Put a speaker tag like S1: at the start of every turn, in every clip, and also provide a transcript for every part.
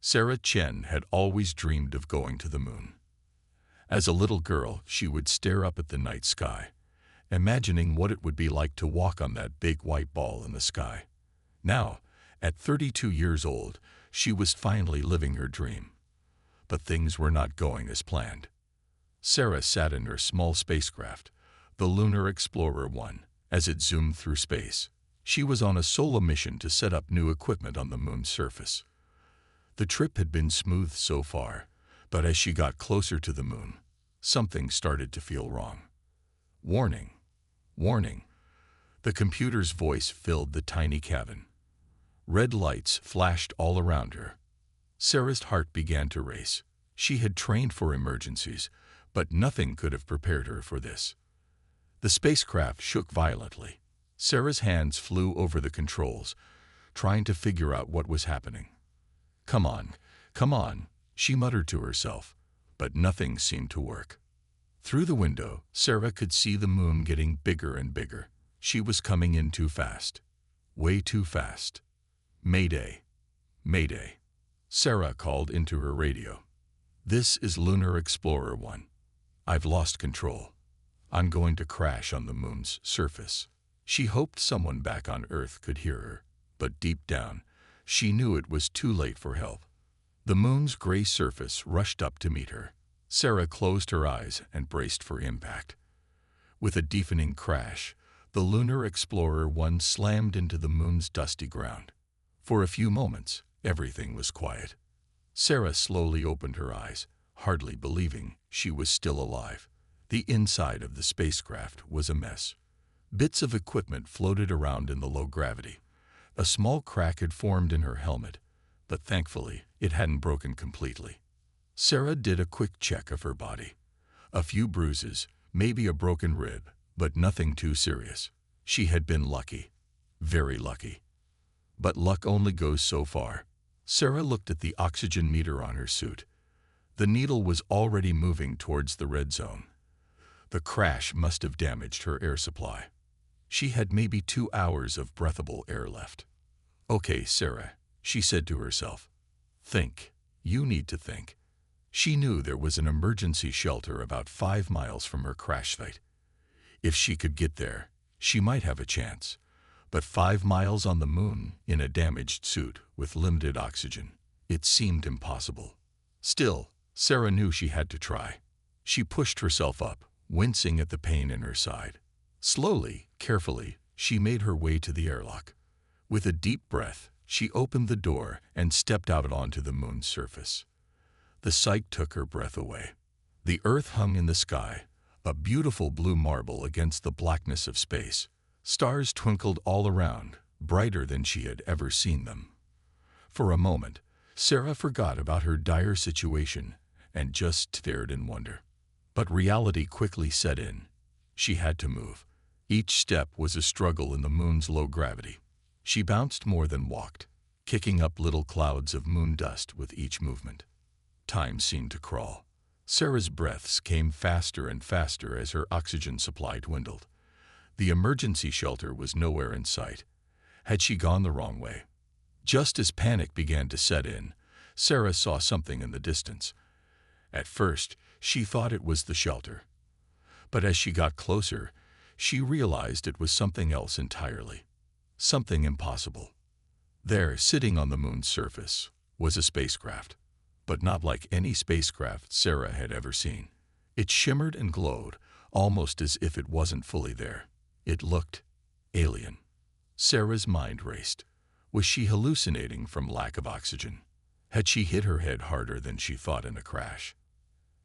S1: Sarah Chen had always dreamed of going to the moon. As a little girl, she would stare up at the night sky, imagining what it would be like to walk on that big white ball in the sky. Now, at 32 years old, she was finally living her dream. But things were not going as planned. Sarah sat in her small spacecraft, the Lunar Explorer 1, as it zoomed through space. She was on a solo mission to set up new equipment on the moon's surface. The trip had been smooth so far, but as she got closer to the moon, something started to feel wrong. Warning, warning. The computer's voice filled the tiny cabin. Red lights flashed all around her. Sarah's heart began to race. She had trained for emergencies, but nothing could have prepared her for this. The spacecraft shook violently. Sarah's hands flew over the controls, trying to figure out what was happening. Come on, she muttered to herself, but nothing seemed to work. Through the window, Sarah could see the moon getting bigger and bigger. She was coming in too fast. Way too fast. Mayday. Mayday. Sarah called into her radio. This is Lunar Explorer 1. I've lost control. I'm going to crash on the moon's surface. She hoped someone back on Earth could hear her, but deep down, she knew it was too late for help. The moon's gray surface rushed up to meet her. Sarah closed her eyes and braced for impact. With a deafening crash, the Lunar Explorer 1 slammed into the moon's dusty ground. For a few moments, everything was quiet. Sarah slowly opened her eyes, hardly believing she was still alive. The inside of the spacecraft was a mess. Bits of equipment floated around in the low gravity. A small crack had formed in her helmet, but thankfully it hadn't broken completely. Sarah did a quick check of her body. A few bruises, maybe a broken rib, but nothing too serious. She had been lucky. Very lucky. But luck only goes so far. Sarah looked at the oxygen meter on her suit. The needle was already moving towards the red zone. The crash must have damaged her air supply. She had maybe 2 hours of breathable air left. Okay, Sarah, she said to herself. Think. You need to think. She knew there was an emergency shelter about 5 miles from her crash site. If she could get there, she might have a chance. But 5 miles on the moon, in a damaged suit, with limited oxygen, it seemed impossible. Still, Sarah knew she had to try. She pushed herself up, wincing at the pain in her side. Slowly, carefully, she made her way to the airlock. With a deep breath, she opened the door and stepped out onto the moon's surface. The sight took her breath away. The Earth hung in the sky, a beautiful blue marble against the blackness of space. Stars twinkled all around, brighter than she had ever seen them. For a moment, Sarah forgot about her dire situation and just stared in wonder. But reality quickly set in. She had to move. Each step was a struggle in the moon's low gravity. She bounced more than walked, kicking up little clouds of moon dust with each movement. Time seemed to crawl. Sarah's breaths came faster and faster as her oxygen supply dwindled. The emergency shelter was nowhere in sight. Had she gone the wrong way? Just as panic began to set in, Sarah saw something in the distance. At first, she thought it was the shelter. But as she got closer, she realized it was something else entirely. Something impossible. There, sitting on the moon's surface, was a spacecraft. But not like any spacecraft Sarah had ever seen. It shimmered and glowed, almost as if it wasn't fully there. It looked alien. Sarah's mind raced. Was she hallucinating from lack of oxygen? Had she hit her head harder than she thought in a crash?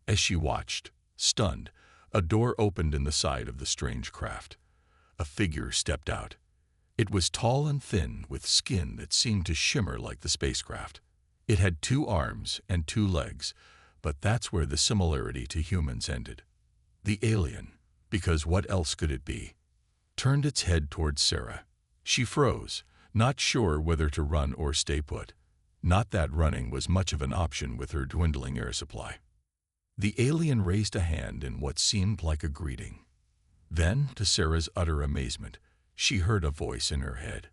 S1: As she watched, stunned, a door opened in the side of the strange craft. A figure stepped out. It was tall and thin, with skin that seemed to shimmer like the spacecraft. It had 2 arms and 2 legs, but that's where the similarity to humans ended. The alien, because what else could it be, turned its head towards Sarah. She froze, not sure whether to run or stay put. Not that running was much of an option with her dwindling air supply. The alien raised a hand in what seemed like a greeting. Then, to Sarah's utter amazement, she heard a voice in her head.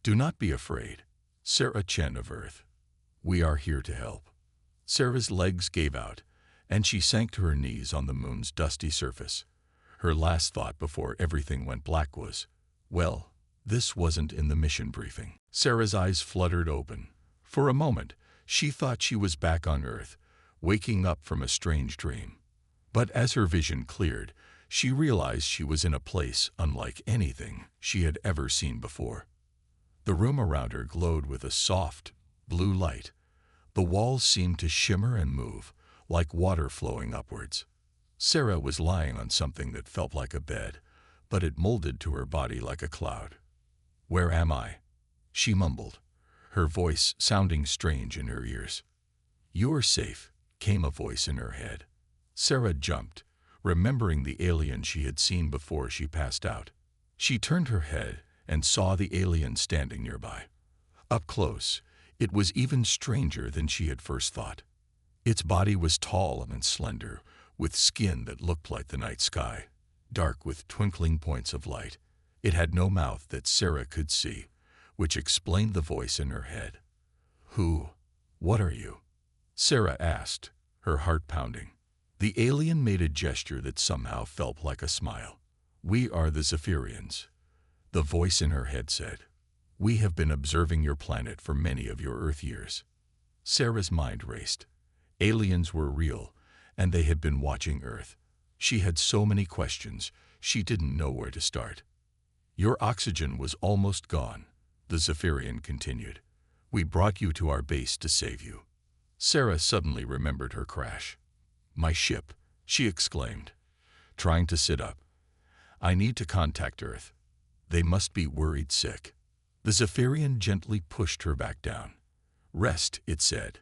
S1: Do not be afraid, Sarah Chen of Earth. We are here to help. Sarah's legs gave out, and she sank to her knees on the moon's dusty surface. Her last thought before everything went black was, well, this wasn't in the mission briefing. Sarah's eyes fluttered open. For a moment, she thought she was back on Earth, waking up from a strange dream. But as her vision cleared, she realized she was in a place unlike anything she had ever seen before. The room around her glowed with a soft, blue light. The walls seemed to shimmer and move, like water flowing upwards. Sarah was lying on something that felt like a bed, but it molded to her body like a cloud. "Where am I?" she mumbled, her voice sounding strange in her ears. "You're safe," came a voice in her head. Sarah jumped, remembering the alien she had seen before she passed out. She turned her head and saw the alien standing nearby. Up close, it was even stranger than she had first thought. Its body was tall and slender, with skin that looked like the night sky, dark with twinkling points of light. It had no mouth that Sarah could see, which explained the voice in her head. What are you?" Sarah asked, her heart pounding. The alien made a gesture that somehow felt like a smile. "We are the Zephyrians," the voice in her head said. "We have been observing your planet for many of your Earth years." Sarah's mind raced. Aliens were real, and they had been watching Earth. She had so many questions, she didn't know where to start. "Your oxygen was almost gone," the Zephyrian continued. "We brought you to our base to save you." Sarah suddenly remembered her crash. "My ship," she exclaimed, trying to sit up. "I need to contact Earth. They must be worried sick." The Zephyrian gently pushed her back down. "Rest," it said.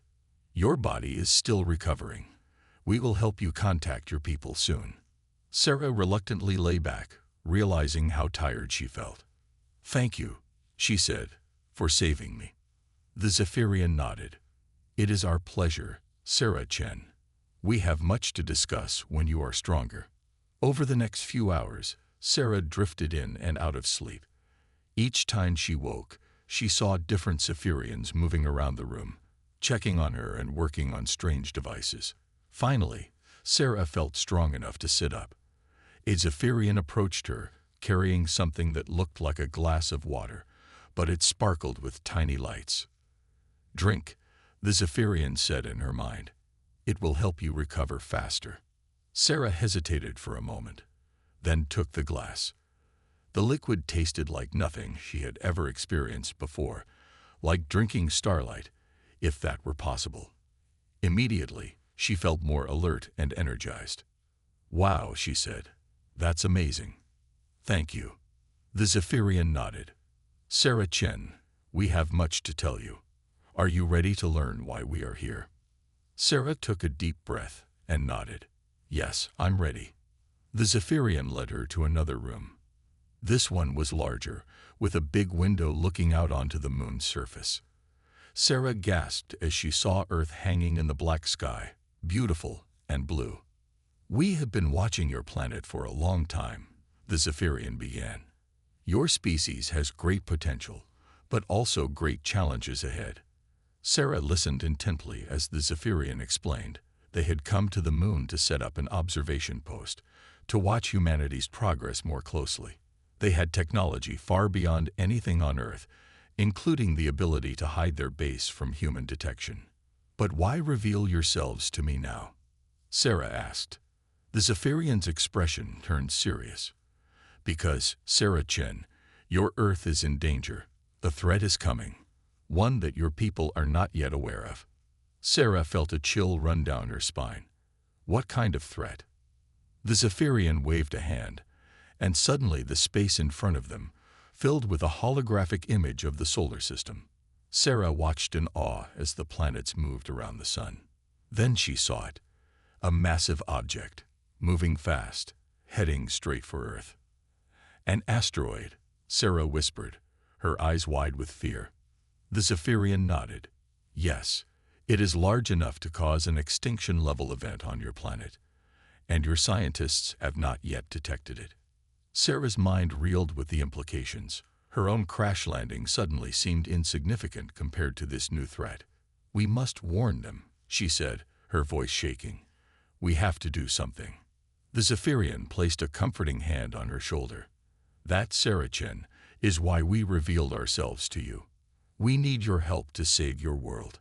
S1: "Your body is still recovering. We will help you contact your people soon." Sarah reluctantly lay back, realizing how tired she felt. "Thank you," she said, "for saving me." The Zephyrian nodded. "It is our pleasure, Sarah Chen. We have much to discuss when you are stronger." Over the next few hours, Sarah drifted in and out of sleep. Each time she woke, she saw different Zephyrians moving around the room, checking on her and working on strange devices. Finally, Sarah felt strong enough to sit up. A Zephyrian approached her, carrying something that looked like a glass of water, but it sparkled with tiny lights. "Drink," the Zephyrian said in her mind. "It will help you recover faster." Sarah hesitated for a moment, then took the glass. The liquid tasted like nothing she had ever experienced before, like drinking starlight, if that were possible. Immediately, she felt more alert and energized. "Wow," she said. "That's amazing. Thank you." The Zephyrian nodded. "Sarah Chen, we have much to tell you. Are you ready to learn why we are here?" Sarah took a deep breath and nodded. "Yes, I'm ready." The Zephyrian led her to another room. This one was larger, with a big window looking out onto the moon's surface. Sarah gasped as she saw Earth hanging in the black sky, beautiful and blue. "We have been watching your planet for a long time," the Zephyrian began. "Your species has great potential, but also great challenges ahead." Sarah listened intently as the Zephyrian explained. They had come to the moon to set up an observation post, to watch humanity's progress more closely. They had technology far beyond anything on Earth, including the ability to hide their base from human detection. "But why reveal yourselves to me now?" Sarah asked. The Zephyrian's expression turned serious. "Because, Sarah Chen, your Earth is in danger. The threat is coming, one that your people are not yet aware of." Sarah felt a chill run down her spine. "What kind of threat?" The Zephyrian waved a hand, and suddenly the space in front of them filled with a holographic image of the solar system. Sarah watched in awe as the planets moved around the sun. Then she saw it, a massive object, moving fast, heading straight for Earth. "An asteroid," Sarah whispered, her eyes wide with fear. The Zephyrian nodded. "Yes, it is large enough to cause an extinction-level event on your planet, and your scientists have not yet detected it." Sarah's mind reeled with the implications. Her own crash landing suddenly seemed insignificant compared to this new threat. "We must warn them," she said, her voice shaking. "We have to do something." The Zephyrian placed a comforting hand on her shoulder. "That, Saracen, is why we revealed ourselves to you. We need your help to save your world."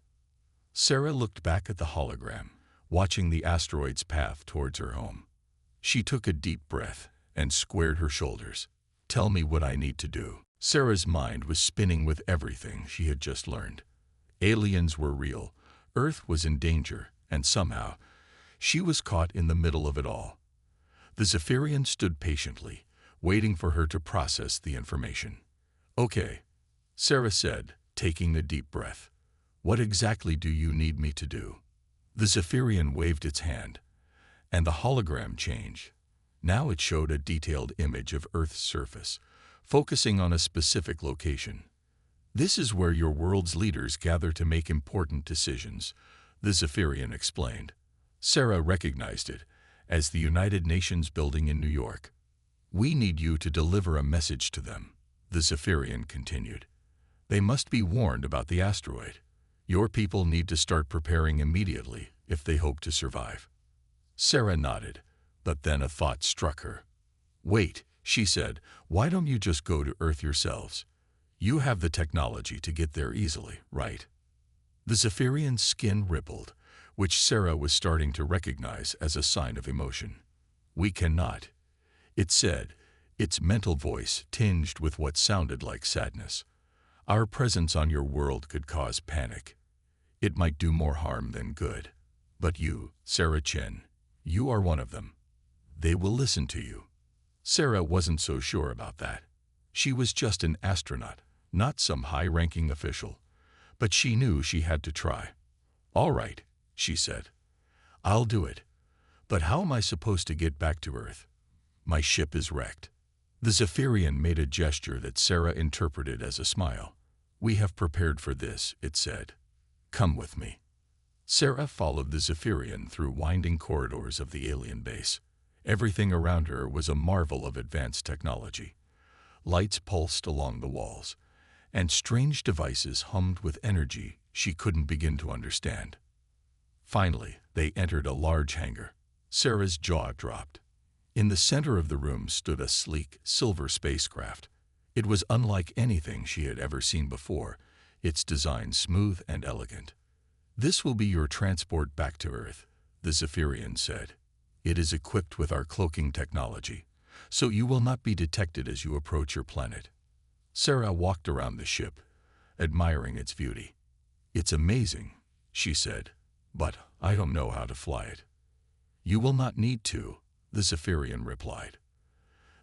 S1: Sarah looked back at the hologram, watching the asteroid's path towards her home. She took a deep breath and squared her shoulders. "Tell me what I need to do." Sarah's mind was spinning with everything she had just learned. Aliens were real, Earth was in danger, and somehow, she was caught in the middle of it all. The Zephyrian stood patiently, waiting for her to process the information. "Okay," Sarah said, taking a deep breath. "What exactly do you need me to do?" The Zephyrian waved its hand, and the hologram changed. Now it showed a detailed image of Earth's surface, focusing on a specific location. "This is where your world's leaders gather to make important decisions," the Zephyrian explained. Sarah recognized it as the United Nations building in New York. "We need you to deliver a message to them," the Zephyrian continued. "They must be warned about the asteroid. Your people need to start preparing immediately if they hope to survive." Sarah nodded, but then a thought struck her. "Wait," she said, "why don't you just go to Earth yourselves? You have the technology to get there easily, right?" The Zephyrian's skin rippled, which Sarah was starting to recognize as a sign of emotion. "We cannot," it said, its mental voice tinged with what sounded like sadness. "Our presence on your world could cause panic. It might do more harm than good. But you, Saracen, you are one of them. They will listen to you." Sarah wasn't so sure about that. She was just an astronaut, not some high-ranking official. But she knew she had to try. "All right," she said. "I'll do it. But how am I supposed to get back to Earth? My ship is wrecked." The Zephyrian made a gesture that Sarah interpreted as a smile. "We have prepared for this," it said. "Come with me." Sarah followed the Zephyrian through winding corridors of the alien base. Everything around her was a marvel of advanced technology. Lights pulsed along the walls, and strange devices hummed with energy she couldn't begin to understand. Finally, they entered a large hangar. Sarah's jaw dropped. In the center of the room stood a sleek, silver spacecraft. It was unlike anything she had ever seen before, its design smooth and elegant. "This will be your transport back to Earth," the Zephyrian said. "It is equipped with our cloaking technology, so you will not be detected as you approach your planet." Sarah walked around the ship, admiring its beauty. "It's amazing," she said, "but I don't know how to fly it." "You will not need to," the Zephyrian replied.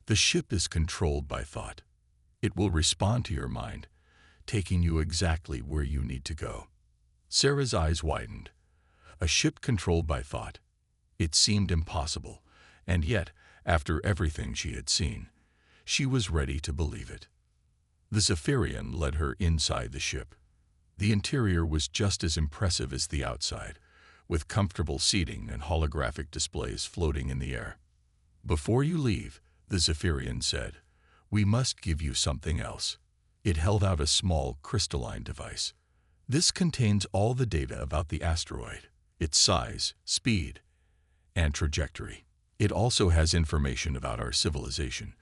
S1: "The ship is controlled by thought. It will respond to your mind, taking you exactly where you need to go." Sarah's eyes widened. A ship controlled by thought. It seemed impossible, and yet, after everything she had seen, she was ready to believe it. The Zephyrian led her inside the ship. The interior was just as impressive as the outside, with comfortable seating and holographic displays floating in the air. "Before you leave," the Zephyrian said, "we must give you something else." It held out a small, crystalline device. "This contains all the data about the asteroid, its size, speed, and trajectory. It also has information about our civilization,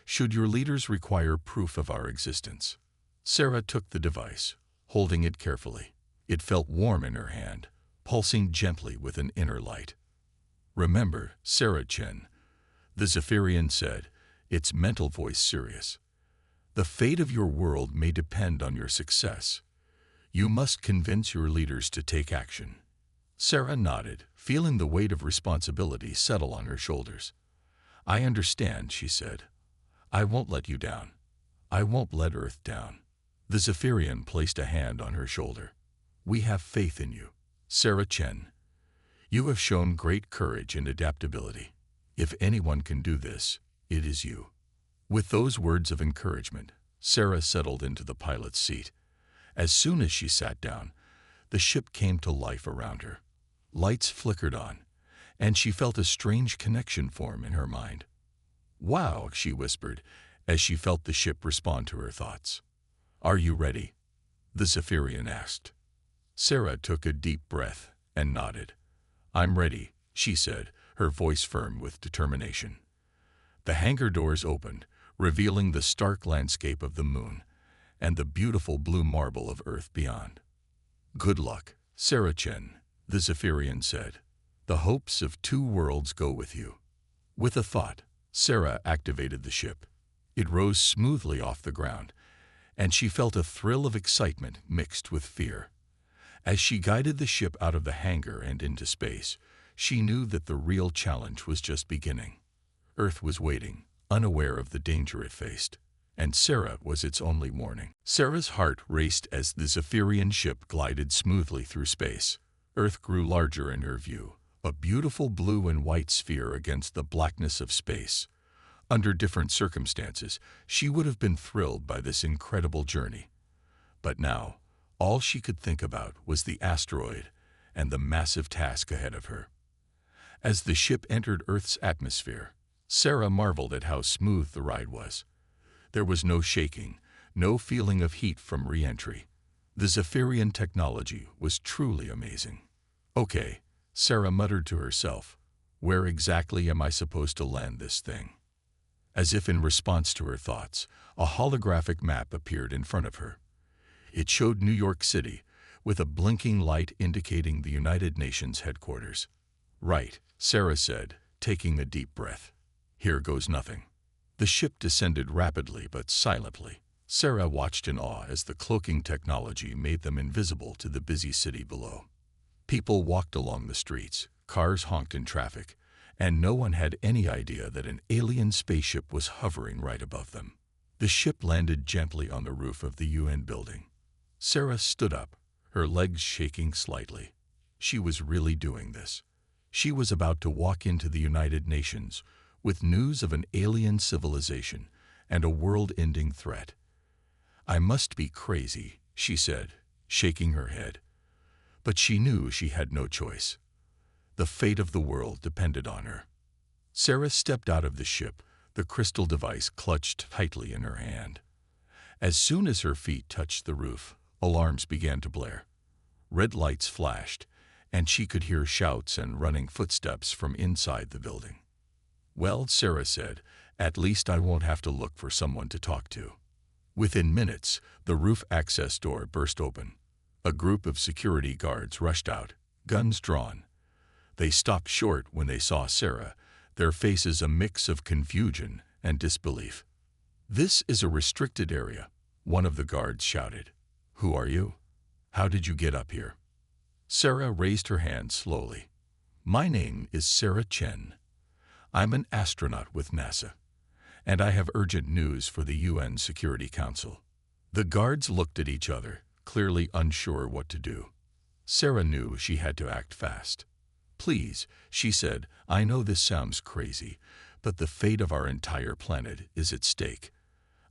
S1: should your leaders require proof of our existence." Sarah took the device, holding it carefully. It felt warm in her hand, pulsing gently with an inner light. "Remember, Saracen," the Zephyrian said, its mental voice serious. "The fate of your world may depend on your success. You must convince your leaders to take action." Sarah nodded, feeling the weight of responsibility settle on her shoulders. "I understand," she said. "I won't let you down. I won't let Earth down." The Zephyrian placed a hand on her shoulder. "We have faith in you, Saracen. You have shown great courage and adaptability. If anyone can do this, it is you." With those words of encouragement, Sarah settled into the pilot's seat. As soon as she sat down, the ship came to life around her. Lights flickered on, and she felt a strange connection form in her mind. "Wow," she whispered, as she felt the ship respond to her thoughts. "Are you ready?" the Zephyrian asked. Sarah took a deep breath and nodded. "I'm ready," she said, her voice firm with determination. The hangar doors opened, revealing the stark landscape of the moon and the beautiful blue marble of Earth beyond. "Good luck, Sarah Chen," the Zephyrian said. "The hopes of two worlds go with you." With a thought, Sarah activated the ship. It rose smoothly off the ground, and she felt a thrill of excitement mixed with fear. As she guided the ship out of the hangar and into space, she knew that the real challenge was just beginning. Earth was waiting, unaware of the danger it faced, and Sarah was its only warning. Sarah's heart raced as the Zephyrian ship glided smoothly through space. Earth grew larger in her view, a beautiful blue and white sphere against the blackness of space. Under different circumstances, she would have been thrilled by this incredible journey. But now, all she could think about was the asteroid and the massive task ahead of her. As the ship entered Earth's atmosphere, Sarah marveled at how smooth the ride was. There was no shaking, no feeling of heat from re-entry. The Zephyrian technology was truly amazing. "Okay," Sarah muttered to herself, "where exactly am I supposed to land this thing?" As if in response to her thoughts, a holographic map appeared in front of her. It showed New York City, with a blinking light indicating the United Nations headquarters. "Right," Sarah said, taking a deep breath. "Here goes nothing." The ship descended rapidly but silently. Sarah watched in awe as the cloaking technology made them invisible to the busy city below. People walked along the streets, cars honked in traffic, and no one had any idea that an alien spaceship was hovering right above them. The ship landed gently on the roof of the UN building. Sarah stood up, her legs shaking slightly. She was really doing this. She was about to walk into the United Nations with news of an alien civilization and a world-ending threat. "I must be crazy," she said, shaking her head. But she knew she had no choice. The fate of the world depended on her. Sarah stepped out of the ship, the crystal device clutched tightly in her hand. As soon as her feet touched the roof, alarms began to blare. Red lights flashed, and she could hear shouts and running footsteps from inside the building. "Well," Sarah said, "at least I won't have to look for someone to talk to." Within minutes, the roof access door burst open. A group of security guards rushed out, guns drawn. They stopped short when they saw Sarah, their faces a mix of confusion and disbelief. "This is a restricted area," one of the guards shouted. "Who are you? How did you get up here?" Sarah raised her hand slowly. "My name is Sarah Chen. I'm an astronaut with NASA, and I have urgent news for the UN Security Council." The guards looked at each other, clearly unsure what to do. Sarah knew she had to act fast. "Please," she said, "I know this sounds crazy, but the fate of our entire planet is at stake.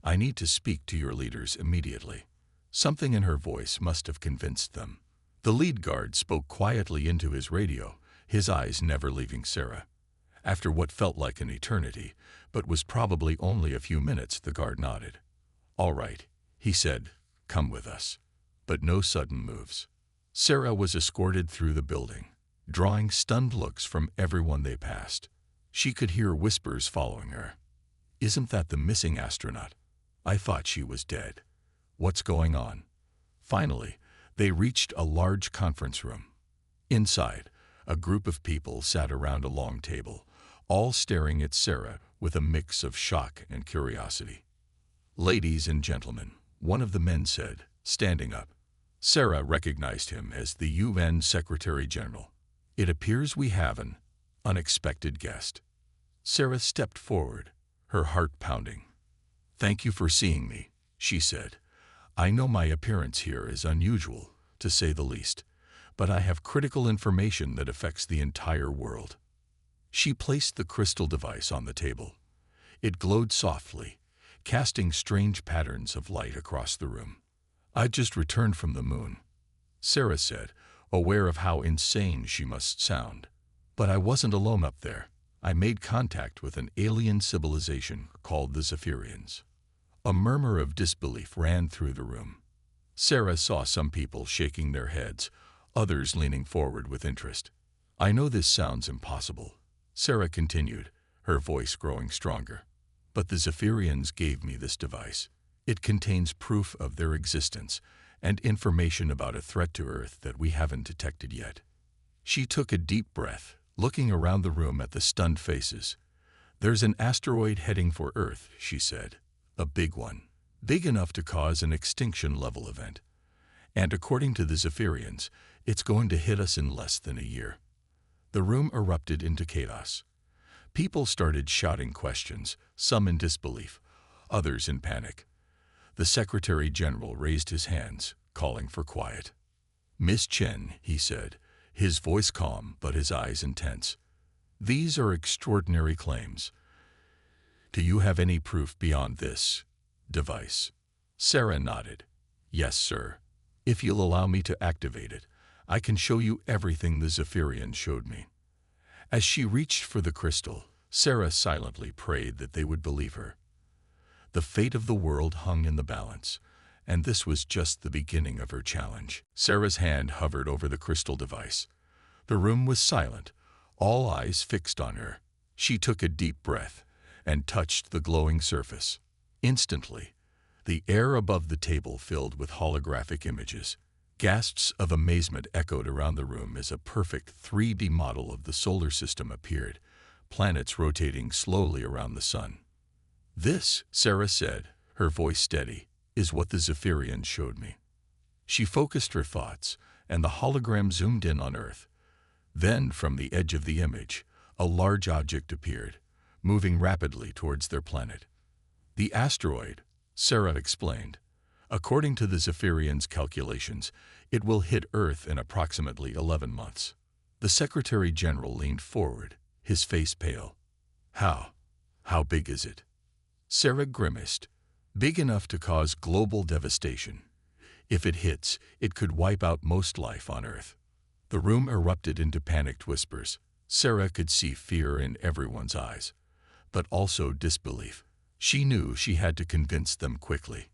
S1: I need to speak to your leaders immediately." Something in her voice must have convinced them. The lead guard spoke quietly into his radio, his eyes never leaving Sarah. After what felt like an eternity, but was probably only a few minutes, the guard nodded. "All right," he said, "come with us." But no sudden moves. Sarah was escorted through the building, drawing stunned looks from everyone they passed. She could hear whispers following her. "Isn't that the missing astronaut? I thought she was dead. What's going on?" Finally, they reached a large conference room. Inside, a group of people sat around a long table, all staring at Sarah with a mix of shock and curiosity. "Ladies and gentlemen," one of the men said, standing up. Sarah recognized him as the UN Secretary General. "It appears we have an unexpected guest." Sarah stepped forward, her heart pounding. "Thank you for seeing me," she said. "I know my appearance here is unusual, to say the least, but I have critical information that affects the entire world." She placed the crystal device on the table. It glowed softly, casting strange patterns of light across the room. "I just returned from the moon," Sarah said, aware of how insane she must sound. "But I wasn't alone up there. I made contact with an alien civilization called the Zephyrians." A murmur of disbelief ran through the room. Sarah saw some people shaking their heads, others leaning forward with interest. I know this sounds impossible, Sarah continued, her voice growing stronger. But the Zephyrians gave me this device. It contains proof of their existence and information about a threat to Earth that we haven't detected yet. She took a deep breath, looking around the room at the stunned faces. There's an asteroid heading for Earth, she said. A big one. Big enough to cause an extinction-level event. And according to the Zephyrians, it's going to hit us in less than a year. The room erupted into chaos. People started shouting questions, some in disbelief, others in panic. The Secretary General raised his hands, calling for quiet. Miss Chen, he said, his voice calm but his eyes intense. These are extraordinary claims. Do you have any proof beyond this device? Sarah nodded. Yes, sir. If you'll allow me to activate it, I can show you everything the Zephyrians showed me. As she reached for the crystal, Sarah silently prayed that they would believe her. The fate of the world hung in the balance, and this was just the beginning of her challenge. Sarah's hand hovered over the crystal device. The room was silent, all eyes fixed on her. She took a deep breath and touched the glowing surface. Instantly, the air above the table filled with holographic images. Gasps of amazement echoed around the room as a perfect 3D model of the solar system appeared, planets rotating slowly around the sun. This, Sarah said, her voice steady, is what the Zephyrians showed me. She focused her thoughts, and the hologram zoomed in on Earth. Then, from the edge of the image, a large object appeared, moving rapidly towards their planet. The asteroid, Sarah explained. According to the Zephyrians' calculations, it will hit Earth in approximately 11 months. The Secretary General leaned forward, his face pale. How? How big is it? Sarah grimaced. Big enough to cause global devastation. If it hits, it could wipe out most life on Earth. The room erupted into panicked whispers. Sarah could see fear in everyone's eyes, but also disbelief. She knew she had to convince them quickly.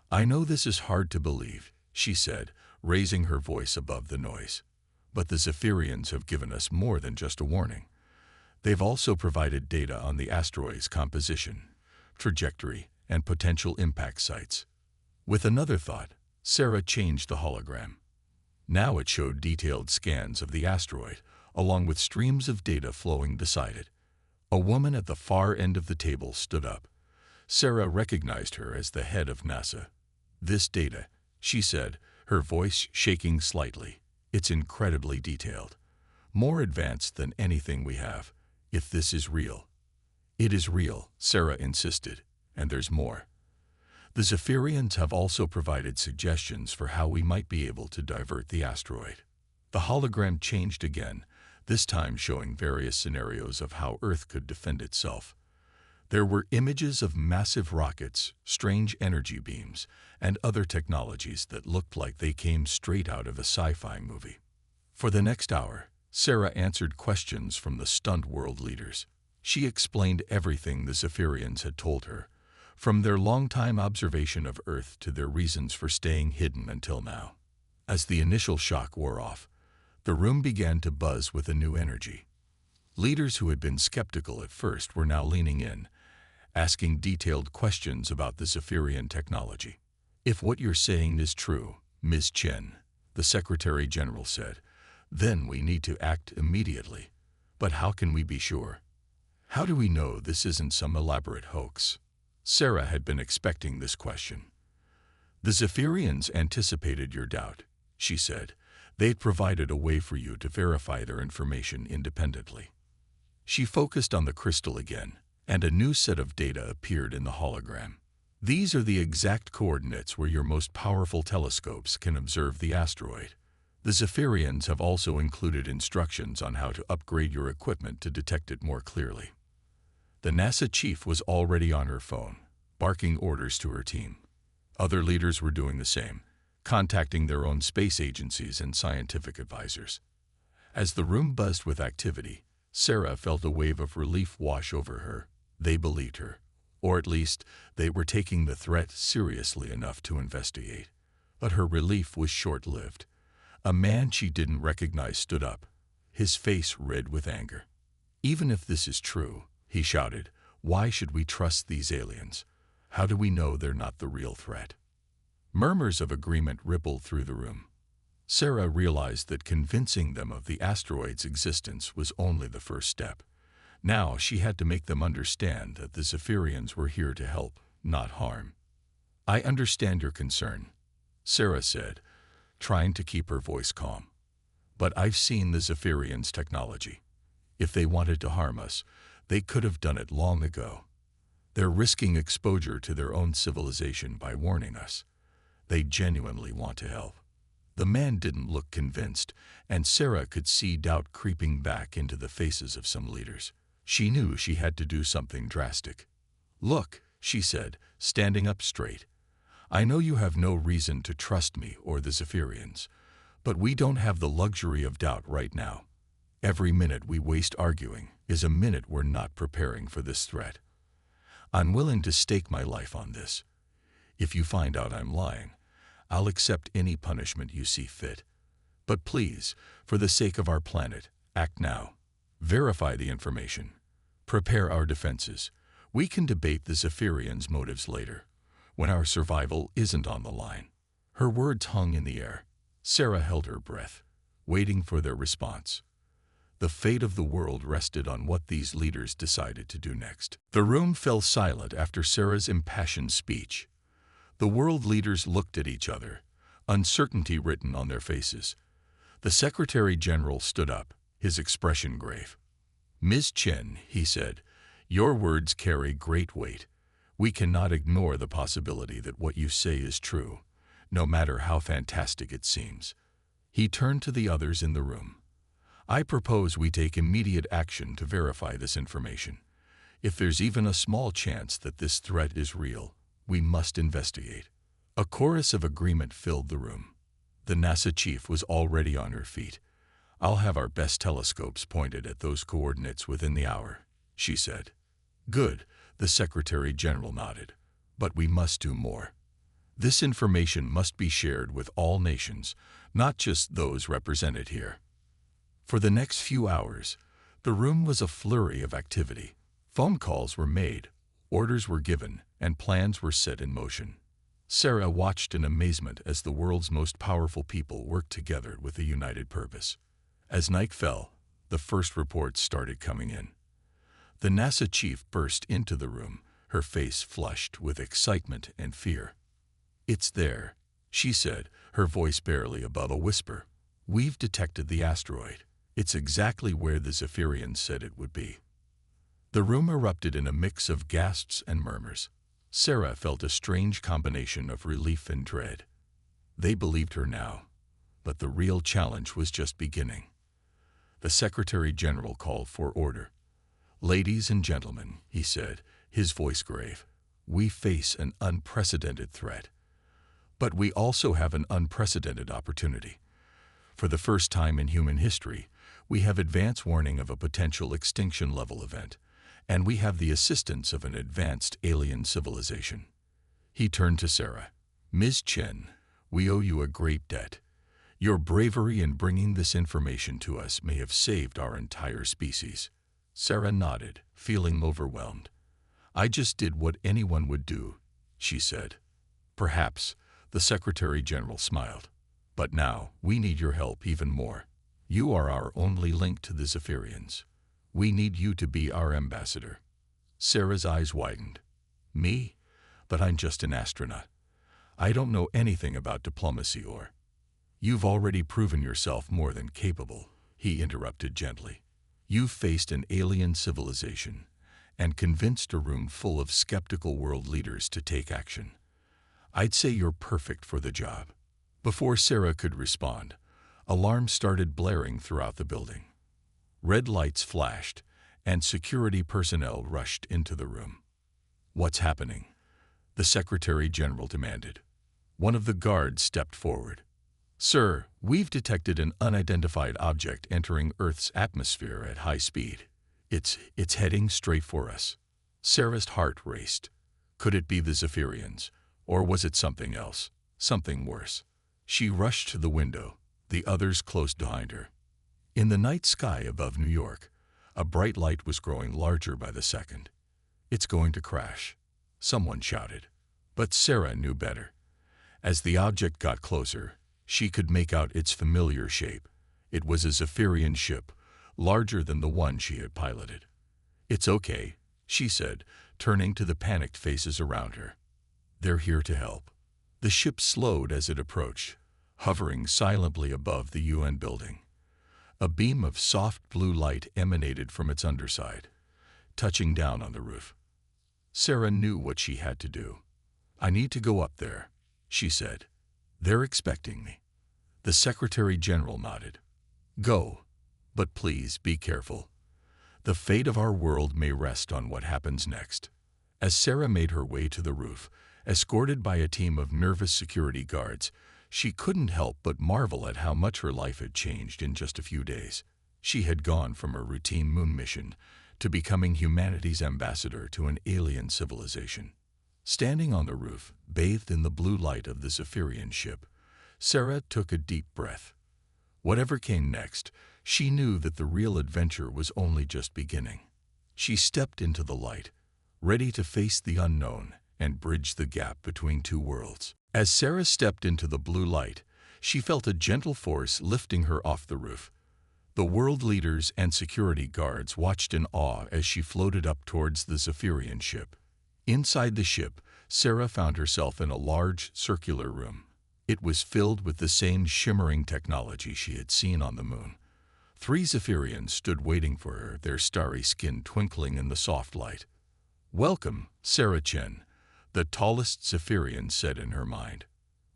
S1: I know this is hard to believe, she said, raising her voice above the noise. But the Zephyrians have given us more than just a warning. They've also provided data on the asteroid's composition, trajectory, and potential impact sites. With another thought, Sarah changed the hologram. Now it showed detailed scans of the asteroid, along with streams of data flowing beside it. A woman at the far end of the table stood up. Sarah recognized her as the head of NASA. This data, she said, her voice shaking slightly, it's incredibly detailed. More advanced than anything we have, if this is real. It is real, Sarah insisted, and there's more. The Zephyrians have also provided suggestions for how we might be able to divert the asteroid. The hologram changed again, this time showing various scenarios of how Earth could defend itself. There were images of massive rockets, strange energy beams, and other technologies that looked like they came straight out of a sci-fi movie. For the next hour, Sarah answered questions from the stunned world leaders. She explained everything the Zephyrians had told her, from their long-time observation of Earth to their reasons for staying hidden until now. As the initial shock wore off, the room began to buzz with a new energy. Leaders who had been skeptical at first were now leaning in, asking detailed questions about the Zephyrian technology. If what you're saying is true, Ms. Chen, the Secretary General said, then we need to act immediately. But how can we be sure? How do we know this isn't some elaborate hoax? Sarah had been expecting this question. The Zephyrians anticipated your doubt, she said. They'd provided a way for you to verify their information independently. She focused on the crystal again, and a new set of data appeared in the hologram. These are the exact coordinates where your most powerful telescopes can observe the asteroid. The Zephyrians have also included instructions on how to upgrade your equipment to detect it more clearly. The NASA chief was already on her phone, barking orders to her team. Other leaders were doing the same, contacting their own space agencies and scientific advisors. As the room buzzed with activity, Sarah felt a wave of relief wash over her. They believed her, or at least they were taking the threat seriously enough to investigate. But her relief was short-lived. A man she didn't recognize stood up, his face red with anger. "Even if this is true," he shouted, "why should we trust these aliens? How do we know they're not the real threat?" Murmurs of agreement rippled through the room. Sarah realized that convincing them of the asteroid's existence was only the first step. Now she had to make them understand that the Zephyrians were here to help, not harm. "I understand your concern," Sarah said, trying to keep her voice calm. "But I've seen the Zephyrians' technology. If they wanted to harm us, they could have done it long ago. They're risking exposure to their own civilization by warning us. They genuinely want to help." The man didn't look convinced, and Sarah could see doubt creeping back into the faces of some leaders. She knew she had to do something drastic. "Look," she said, standing up straight. "I know you have no reason to trust me or the Zephyrians, but we don't have the luxury of doubt right now. Every minute we waste arguing is a minute we're not preparing for this threat. I'm willing to stake my life on this. If you find out I'm lying, I'll accept any punishment you see fit. But please, for the sake of our planet, act now. Verify the information. Prepare our defenses. We can debate the Zephyrians' motives later, when our survival isn't on the line." Her words hung in the air. Sarah held her breath, waiting for their response. The fate of the world rested on what these leaders decided to do next. The room fell silent after Sarah's impassioned speech. The world leaders looked at each other, uncertainty written on their faces. The Secretary General stood up, his expression grave. "Ms. Chen," he said, "your words carry great weight. We cannot ignore the possibility that what you say is true, no matter how fantastic it seems." He turned to the others in the room. "I propose we take immediate action to verify this information. If there's even a small chance that this threat is real, we must investigate." A chorus of agreement filled the room. The NASA chief was already on her feet. "I'll have our best telescopes pointed at those coordinates within the hour," she said. "Good," the Secretary General nodded. "But we must do more. This information must be shared with all nations, not just those represented here." For the next few hours, the room was a flurry of activity. Phone calls were made, orders were given, and plans were set in motion. Sarah watched in amazement as the world's most powerful people worked together with a united purpose. As night fell, the first reports started coming in. The NASA chief burst into the room, her face flushed with excitement and fear. "It's there," she said, her voice barely above a whisper. "We've detected the asteroid. It's exactly where the Zephyrians said it would be." The room erupted in a mix of gasps and murmurs. Sarah felt a strange combination of relief and dread. They believed her now, but the real challenge was just beginning. The Secretary General called for order. "Ladies and gentlemen," he said, his voice grave, "we face an unprecedented threat. But we also have an unprecedented opportunity. For the first time in human history, we have advance warning of a potential extinction-level event, and we have the assistance of an advanced alien civilization." He turned to Sarah. "Ms. Chen, we owe you a great debt. Your bravery in bringing this information to us may have saved our entire species." Sarah nodded, feeling overwhelmed. "I just did what anyone would do," she said. "Perhaps," the Secretary General smiled. "But now, we need your help even more. You are our only link to the Zephyrians. We need you to be our ambassador." Sarah's eyes widened. "Me? But I'm just an astronaut. I don't know anything about diplomacy or—" "You've already proven yourself more than capable," he interrupted gently. "You've faced an alien civilization and convinced a room full of skeptical world leaders to take action. I'd say you're perfect for the job." Before Sarah could respond, alarms started blaring throughout the building. Red lights flashed, and security personnel rushed into the room. "What's happening?" the Secretary General demanded. One of the guards stepped forward. "Sir, we've detected an unidentified object entering Earth's atmosphere at high speed. It's heading straight for us." Sarah's heart raced. Could it be the Zephyrians, or was it something else? Something worse. She rushed to the window, the others close behind her. In the night sky above New York, a bright light was growing larger by the second. "It's going to crash," someone shouted. But Sarah knew better. As the object got closer, she could make out its familiar shape. It was a Zephyrian ship, larger than the one she had piloted. "It's okay," she said, turning to the panicked faces around her. "They're here to help." The ship slowed as it approached, hovering silently above the UN building. A beam of soft blue light emanated from its underside, touching down on the roof. Sarah knew what she had to do. "I need to go up there," she said. "They're expecting me." The Secretary General nodded. "Go, but please be careful. The fate of our world may rest on what happens next." As Sarah made her way to the roof, escorted by a team of nervous security guards, she couldn't help but marvel at how much her life had changed in just a few days. She had gone from a routine moon mission to becoming humanity's ambassador to an alien civilization. Standing on the roof, bathed in the blue light of the Zephyrian ship, Sarah took a deep breath. Whatever came next, she knew that the real adventure was only just beginning. She stepped into the light, ready to face the unknown and bridge the gap between two worlds. As Sarah stepped into the blue light, she felt a gentle force lifting her off the roof. The world leaders and security guards watched in awe as she floated up towards the Zephyrian ship. Inside the ship, Sarah found herself in a large, circular room. It was filled with the same shimmering technology she had seen on the moon. 3 Zephyrians stood waiting for her, their starry skin twinkling in the soft light. "Welcome, Sarah Chen," the tallest Zephyrian said in her mind.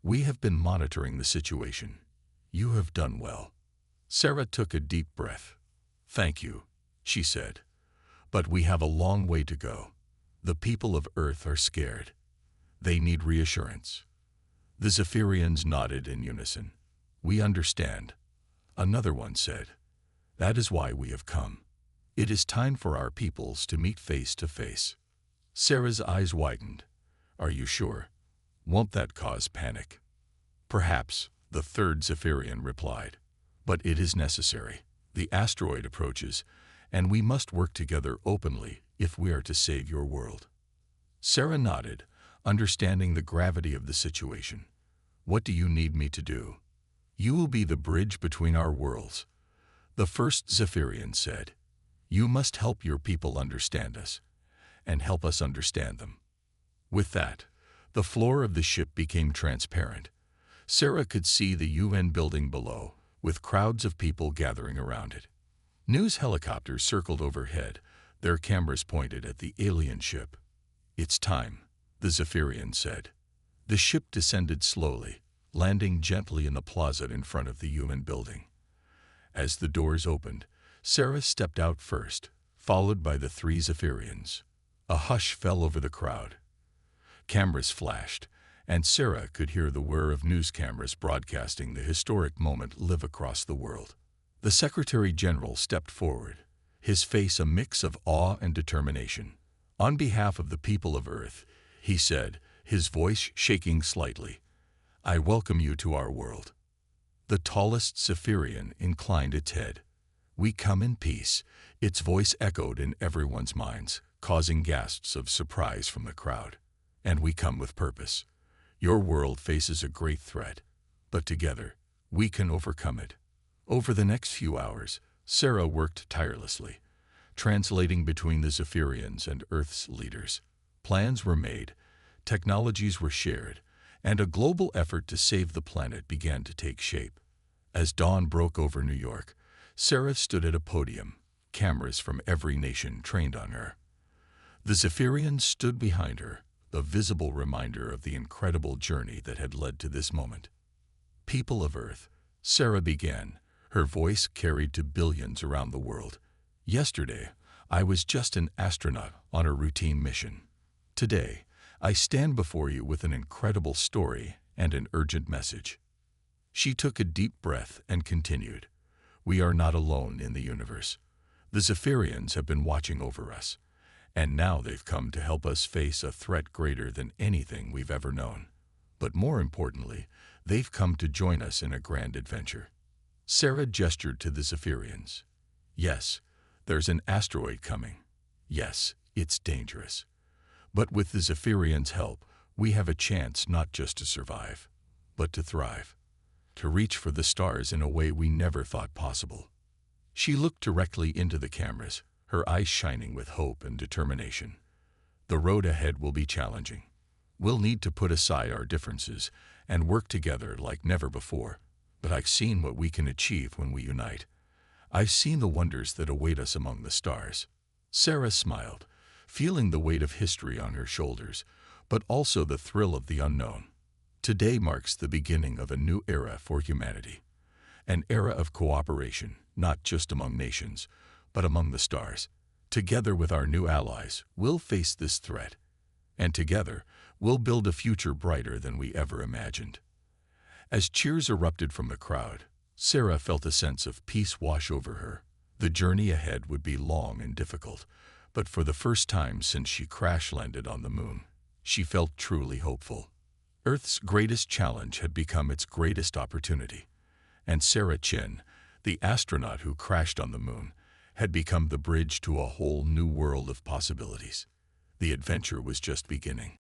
S1: "We have been monitoring the situation. You have done well." Sarah took a deep breath. "Thank you," she said. "But we have a long way to go. The people of Earth are scared. They need reassurance." The Zephyrians nodded in unison. "We understand." Another one said, "That is why we have come. It is time for our peoples to meet face to face." Sarah's eyes widened. "Are you sure? Won't that cause panic?" "Perhaps," the third Zephyrian replied. "But it is necessary. The asteroid approaches, and we must work together openly if we are to save your world." Sarah nodded, understanding the gravity of the situation. "What do you need me to do?" "You will be the bridge between our worlds," the first Zephyrian said. "You must help your people understand us, and help us understand them." With that, the floor of the ship became transparent. Sarah could see the UN building below, with crowds of people gathering around it. News helicopters circled overhead, their cameras pointed at the alien ship. "It's time," the Zephyrian said. The ship descended slowly, landing gently in the plaza in front of the UN building. As the doors opened, Sarah stepped out first, followed by the 3 Zephyrians. A hush fell over the crowd. Cameras flashed, and Sarah could hear the whir of news cameras broadcasting the historic moment live across the world. The Secretary General stepped forward, his face a mix of awe and determination. "On behalf of the people of Earth," he said, his voice shaking slightly, "I welcome you to our world." The tallest Zephyrian inclined its head. "We come in peace," its voice echoed in everyone's minds, causing gasps of surprise from the crowd. "And we come with purpose. Your world faces a great threat, but together, we can overcome it." Over the next few hours, Sarah worked tirelessly, translating between the Zephyrians and Earth's leaders. Plans were made, technologies were shared, and a global effort to save the planet began to take shape. As dawn broke over New York, Sarah stood at a podium, cameras from every nation trained on her. The Zephyrians stood behind her, a visible reminder of the incredible journey that had led to this moment. "People of Earth," Sarah began, her voice carried to billions around the world. "Yesterday, I was just an astronaut on a routine mission. Today, I stand before you with an incredible story and an urgent message." She took a deep breath and continued, "We are not alone in the universe. The Zephyrians have been watching over us, and now they've come to help us face a threat greater than anything we've ever known. But more importantly, they've come to join us in a grand adventure. Sarah gestured to the Zephyrians. Yes, there's an asteroid coming. Yes, it's dangerous. But with the Zephyrians' help, we have a chance not just to survive, but to thrive, to reach for the stars in a way we never thought possible. She looked directly into the cameras, her eyes shining with hope and determination. The road ahead will be challenging. We'll need to put aside our differences and work together like never before. But I've seen what we can achieve when we unite. I've seen the wonders that await us among the stars. Sarah smiled, feeling the weight of history on her shoulders, but also the thrill of the unknown. Today marks the beginning of a new era for humanity. An era of cooperation, not just among nations, but among the stars. Together with our new allies, we'll face this threat. And together, we'll build a future brighter than we ever imagined. As cheers erupted from the crowd, Sarah felt a sense of peace wash over her. The journey ahead would be long and difficult, but for the first time since she crash-landed on the moon, she felt truly hopeful. Earth's greatest challenge had become its greatest opportunity, and Sarah Chin, the astronaut who crashed on the moon, had become the bridge to a whole new world of possibilities. The adventure was just beginning.